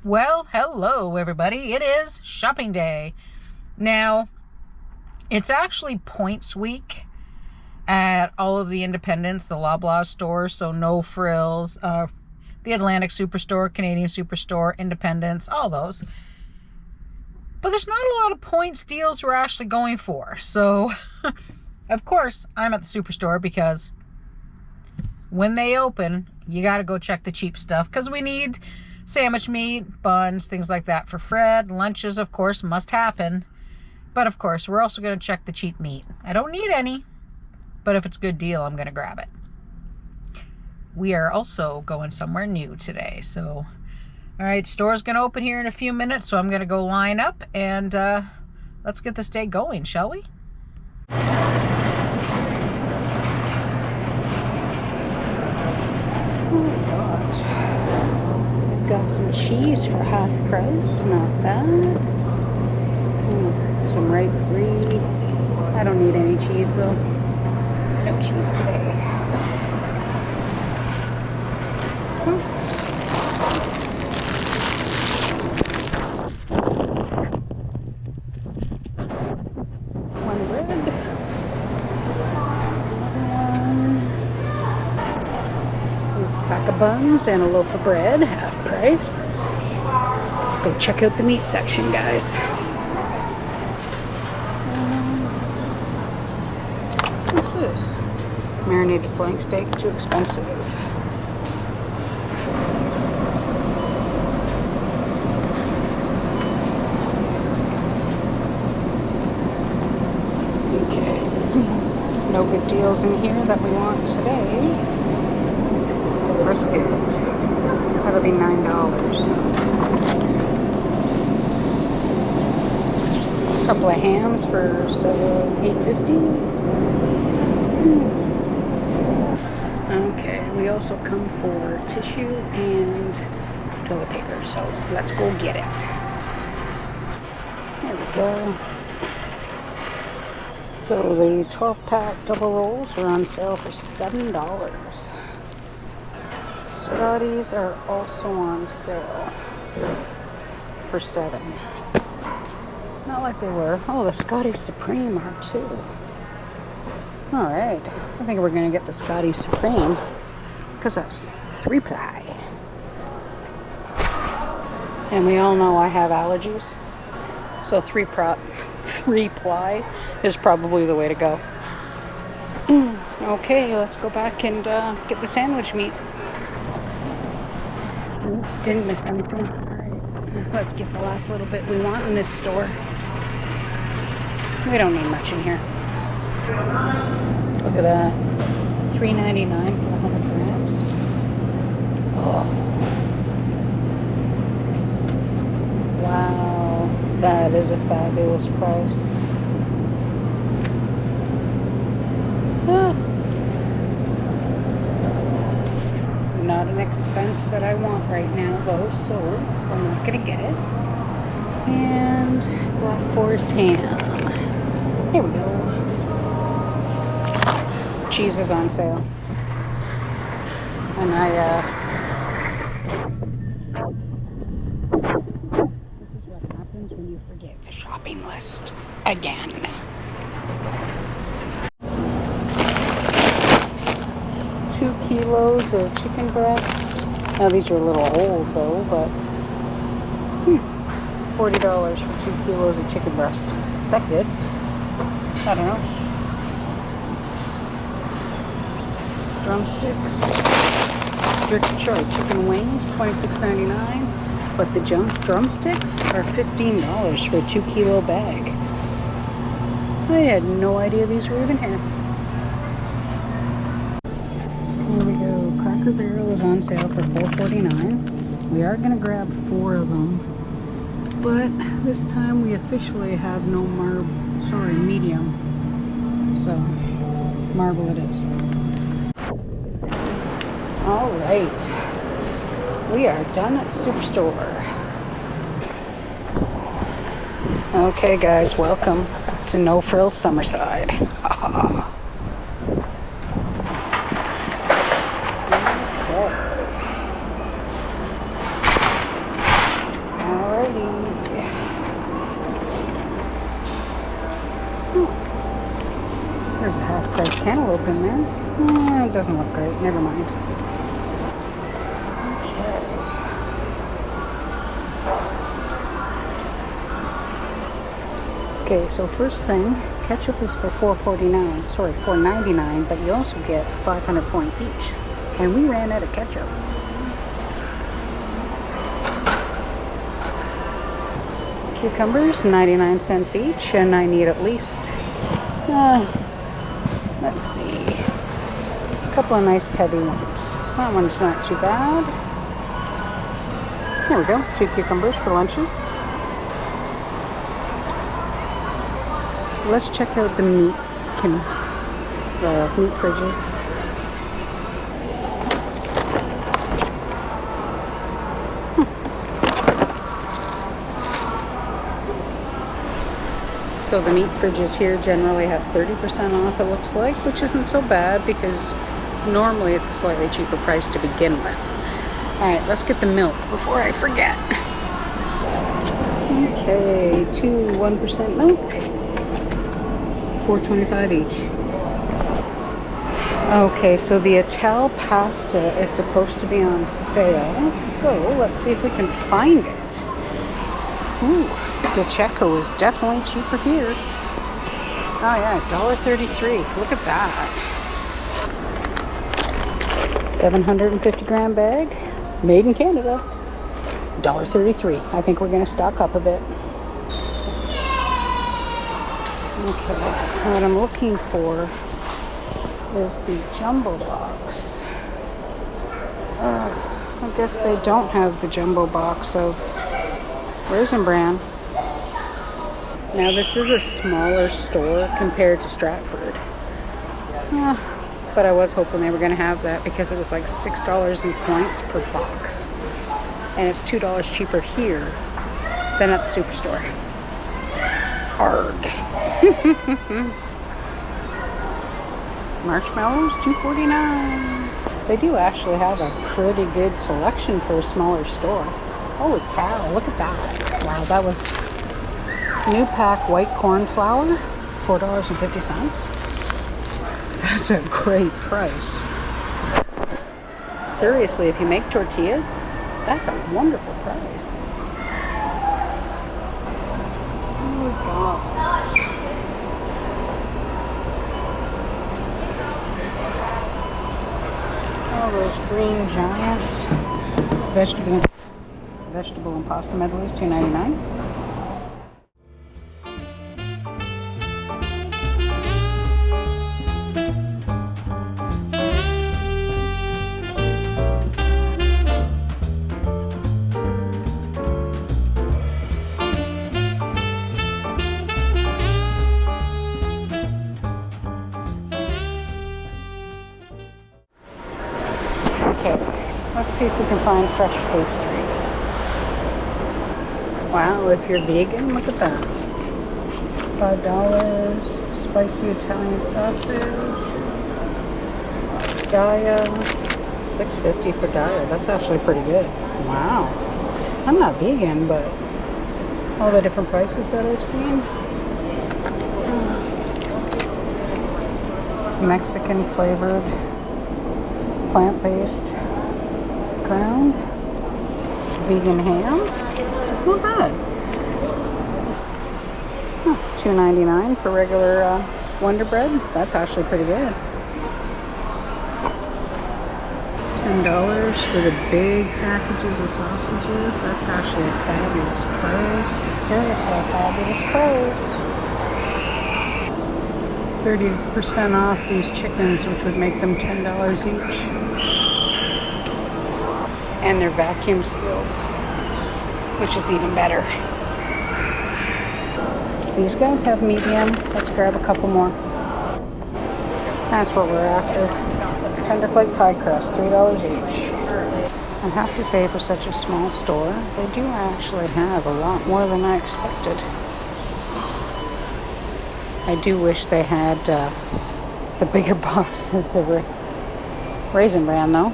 Well, hello everybody. It is shopping day. Now, it's actually points week at all of the independents, the Loblaw stores, so no Frills, the Atlantic Superstore, Canadian Superstore, independents, all those. But there's not a lot of points deals we're actually going for. So, of course, I'm at the Superstore because when they open, you got to go check the cheap stuff because we need sandwich meat, buns, things like that for Fred. Lunches, of course, must happen. But, of course, we're also going to check the cheap meat. I don't need any, but if it's a good deal, I'm going to grab it. We are also going somewhere new today. So, all right, store's going to open here in a few minutes, so I'm going to go line up and let's get this day going, shall we? Got some cheese for half price, not bad. Some ripe brie. I don't need any cheese though. No cheese today. One bread. Pack of buns and a loaf of bread, half price. Go check out the meat section, guys. What's this? Marinated flank steak, too expensive. Okay. No good deals in here that we want today. Brisket. That'll be $9. A couple of hams for $8.50. Okay, we also come for tissue and toilet paper, so let's go get it. There we go. So the 12-pack double rolls are on sale for $7. Scotties are also on sale for $7. Not like they were. Oh, the Scotties Supreme are too. Alright, I think we're going to get the Scotties Supreme because that's 3-ply. And we all know I have allergies, so 3-ply is probably the way to go. Okay, let's go back and get the sandwich meat. Didn't miss anything. Alright, let's get the last little bit we want in this store. We don't need much in here. Look at that. $3.99 for 100 grams. Oh. Wow. That is a fabulous price. Not an expense that I want right now though, so I'm not gonna get it. And Black Forest ham. Here we go. Cheese is on sale. And this is what happens when you forget the shopping list again. Kilos of chicken breast. Now these are a little old though, but $40 for 2 kilos of chicken breast. Is that good? I don't know. Drumsticks. Chicken wings, $26.99. But the drumsticks are $15 for a 2 kilo bag. I had no idea these were even here. Cracker Barrel is on sale for $4.49. We are going to grab 4 of them, but this time we officially have no medium. So, marble it is. Alright, we are done at Superstore. Okay guys, welcome to No Frills Summerside. Haha. price cantaloupe in there. It doesn't look great. Never mind. Okay, so first thing, ketchup is for $4.49. Sorry, $4.99, but you also get 500 points each. And we ran out of ketchup. Cucumbers, 99 cents each, and I need at least, let's see, a couple of nice heavy ones. That one's not too bad. There we go, 2 cucumbers for lunches. Let's check out the meat fridges. So the meat fridges here generally have 30% off, it looks like, which isn't so bad because normally it's a slightly cheaper price to begin with. Alright, let's get the milk before I forget. Okay, 2 1% milk, $4.25 each. Okay, so the Ital pasta is supposed to be on sale, so let's see if we can find it. Ooh. The Checo is definitely cheaper here. Oh yeah, $1.33. Look at that. 750 gram bag, made in Canada. $1.33. I think we're gonna stock up a bit. Okay, what I'm looking for is the jumbo box. I guess they don't have the jumbo box of Raisin Bran. Now this is a smaller store compared to Stratford. But I was hoping they were going to have that because it was like $6 in points per box. And it's $2 cheaper here than at the Superstore. Arg. Marshmallows, $2.49. They do actually have a pretty good selection for a smaller store. Holy cow, look at that. Wow, that was new pack white corn flour, $4.50. That's a great price. Seriously, if you make tortillas, that's a wonderful price. Oh my God. Oh, those Green Giant vegetable and pasta medleys, $2.99. Okay, let's see if we can find fresh pastry. Wow, if you're vegan, look at that. $5, spicy Italian sausage. Gaia, $6.50 for Gaia. That's actually pretty good. Wow. I'm not vegan, but all the different prices that I've seen. Mexican flavored, plant-based ground. Vegan ham. Not bad. $2.99 for regular Wonder Bread. That's actually pretty good. $10 for the big packages of sausages. That's actually a fabulous price. Seriously, a fabulous price. 30% off these chickens, which would make them $10 each. And they're vacuum sealed, which is even better. These guys have medium. Let's grab a couple more. That's what we're after. Tender flake pie crust, $3 each. I have to say, for such a small store, they do actually have a lot more than I expected. I do wish they had the bigger boxes of Raisin Bran, though.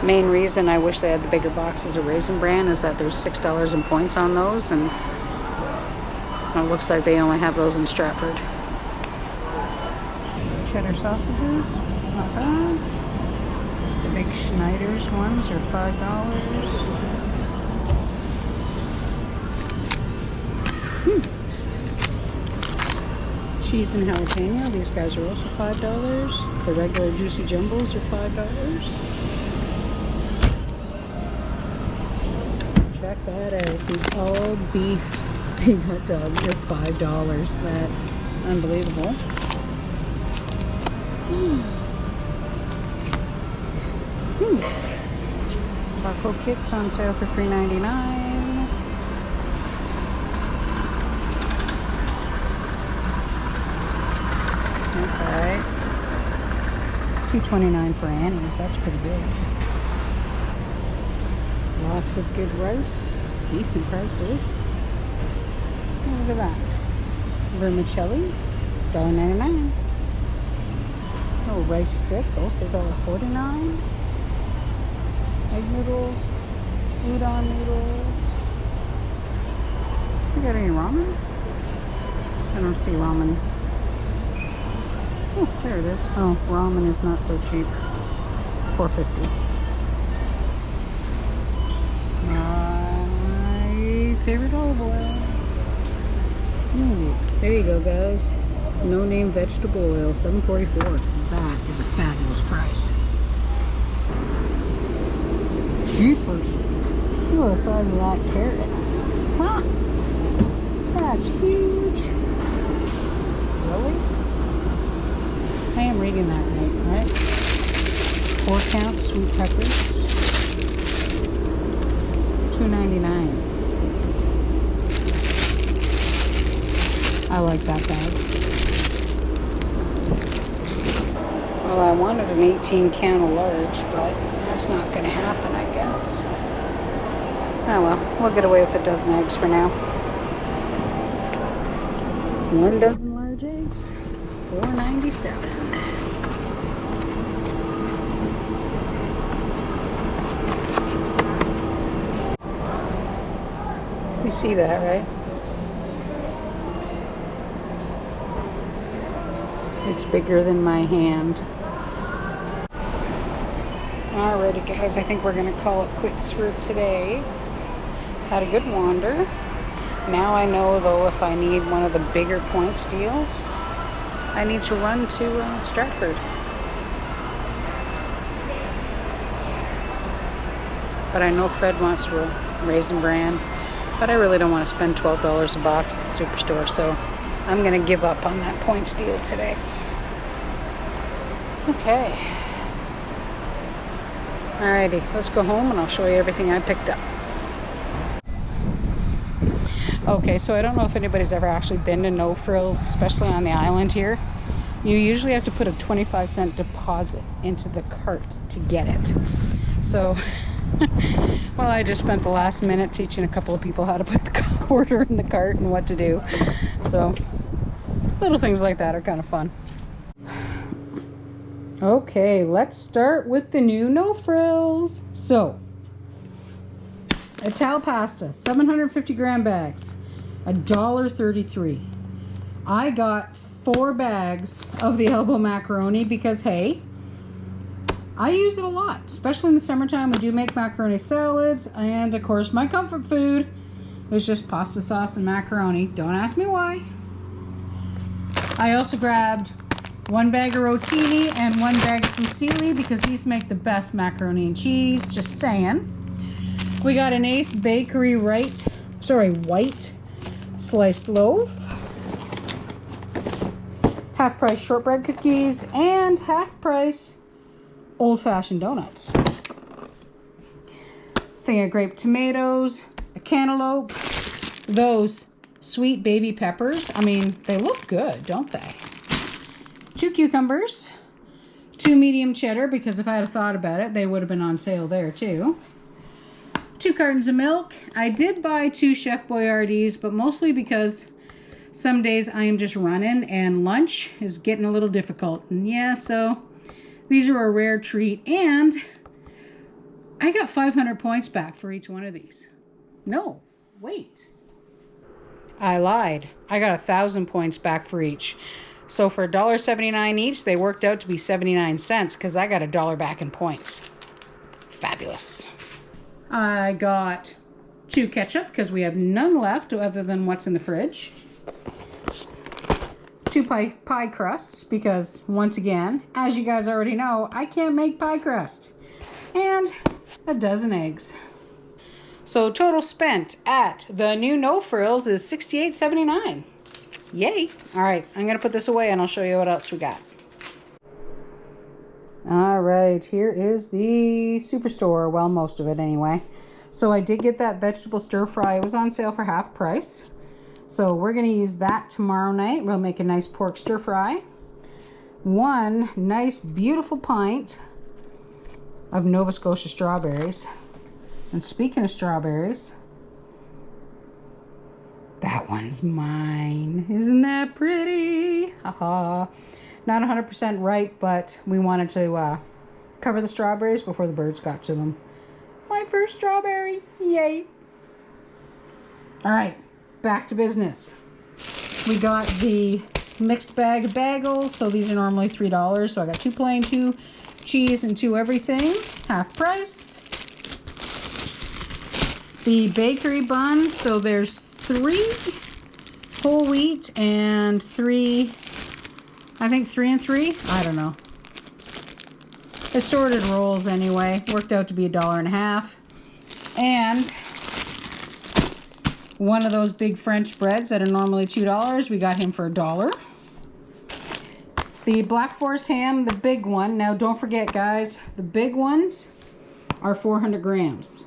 Main reason I wish they had the bigger boxes of Raisin Bran is that there's $6 in points on those, and it looks like they only have those in Stratford. cheddar sausages, not bad. The big Schneider's ones are $5. Cheese and jalapeno, these guys are also $5. The regular juicy jumbos are $5. Check that out. The all beef big hot dogs are $5. That's unbelievable. Taco kits on sale for $3.99. That's alright. $2.29 for Annie's. That's pretty good. Lots of good rice. Decent prices. Look at that. Vermicelli. $1.99. Oh, rice stick. Also $1.49. Egg noodles. Udon noodles. You got any ramen? I don't see ramen. Oh, there it is. Oh, ramen is not so cheap. $4.50. My favorite olive oil. There you go, guys. No name vegetable oil, $7.44. That is a fabulous price. Jeepers. Look at the size of that carrot. Huh? That's huge. Really? I am reading that right? 4-count sweet peppers. $2.99. I like that bag. Well, I wanted an 18-count of large, but that's not going to happen, I guess. Oh well, we'll get away with a dozen eggs for now. 1 dozen large eggs, $4.97. You see that, right? It's bigger than my hand. Alrighty guys, I think we're going to call it quits for today. Had a good wander. Now I know though if I need one of the bigger points deals, I need to run to Stratford. But I know Fred wants Raisin Bran. But I really don't want to spend $12 a box at the Superstore, so I'm going to give up on that points deal today. Okay. Alrighty, let's go home and I'll show you everything I picked up. Okay, so I don't know if anybody's ever actually been to No Frills, especially on the island here. You usually have to put a 25-cent deposit into the cart to get it. So, well, I just spent the last minute teaching a couple of people how to put the order in the cart and what to do. So, little things like that are kind of fun. Okay, let's start with the new No Frills. So, Ital pasta, 750 gram bags, $1.33. I got 4 bags of the elbow macaroni because, hey, I use it a lot, especially in the summertime. We do make macaroni salads, and of course, my comfort food is just pasta sauce and macaroni. Don't ask me why. I also grabbed 1 bag of rotini and 1 bag of fusilli because these make the best macaroni and cheese. Just saying. We got an Ace Bakery white sliced loaf, half price shortbread cookies, and half price old-fashioned donuts. Thing of grape tomatoes, a cantaloupe, those sweet baby peppers. I mean, they look good, don't they? 2 cucumbers, 2 medium cheddar, because if I had thought about it, they would have been on sale there too. 2 cartons of milk. I did buy 2 Chef Boyardees, but mostly because some days I am just running and lunch is getting a little difficult. And yeah, so these are a rare treat, and I got 500 points back for each one of these. No, wait. I lied. I got 1,000 points back for each. So for $1.79 each, they worked out to be 79 cents because I got $1 back in points. Fabulous. I got 2 ketchup because we have none left other than what's in the fridge. 2 pie crusts because, once again, as you guys already know, I can't make pie crust. And a dozen eggs. So total spent at the new No Frills is $68.79. Yay. All right, I'm going to put this away and I'll show you what else we got. All right, here is the Superstore. Well, most of it anyway. So I did get that vegetable stir fry. It was on sale for half price. So we're going to use that tomorrow night. We'll make a nice pork stir fry. 1 nice beautiful pint of Nova Scotia strawberries. And speaking of strawberries, that one's mine. Isn't that pretty? Haha. Not 100% ripe, but we wanted to cover the strawberries before the birds got to them. My first strawberry. Yay. All right, back to business. We got the mixed bag of bagels. So these are normally $3. So I got 2 plain, 2 cheese, and 2 everything. Half price. The bakery buns. So there's 3 whole wheat and 3, I think 3 and 3. I don't know. Assorted rolls anyway. Worked out to be $1.50. And 1 of those big French breads that are normally $2. We got him for $1. The Black Forest ham, the big one. Now don't forget, guys, the big ones are 400 grams.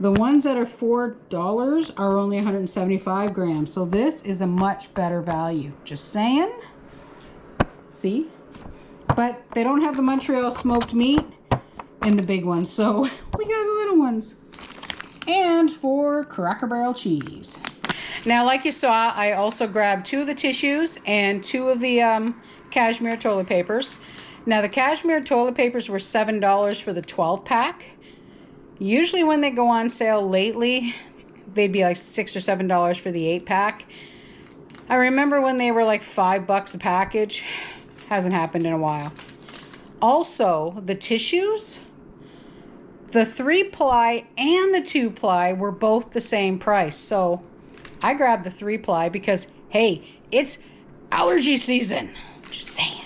The ones that are $4 are only 175 grams. So this is a much better value. Just saying. See? But they don't have the Montreal smoked meat in the big ones. So we got the little ones. And 4 Cracker Barrel cheese. Now, like you saw, I also grabbed 2 of the tissues and 2 of the cashmere toilet papers. Now, the cashmere toilet papers were $7 for the 12 pack. Usually when they go on sale lately, they'd be like $6 or $7 for the 8 pack. I remember when they were like $5 a package. Hasn't happened in a while. Also, the tissues, the 3-ply and the 2-ply were both the same price. So I grabbed the 3-ply because, hey, it's allergy season. Just saying.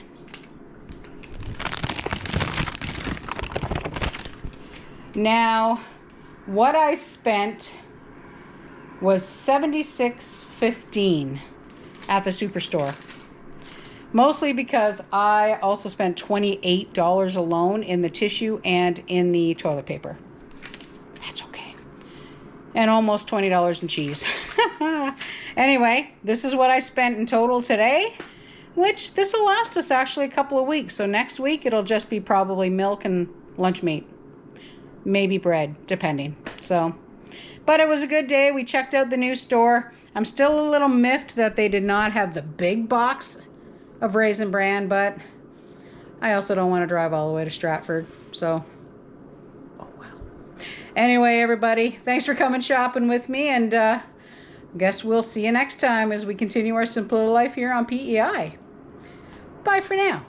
Now, what I spent was $76.15 at the Superstore. Mostly because I also spent $28 alone in the tissue and in the toilet paper. That's okay. And almost $20 in cheese. Anyway, this is what I spent in total today, which this will last us actually a couple of weeks. So next week, it'll just be probably milk and lunch meat. Maybe bread, depending. So, but it was a good day. We checked out the new store. I'm still a little miffed that they did not have the big box of Raisin Bran, but I also don't want to drive all the way to Stratford, so oh well. Anyway, everybody, thanks for coming shopping with me, and guess we'll see you next time as we continue our simpler life here on PEI. Bye for now.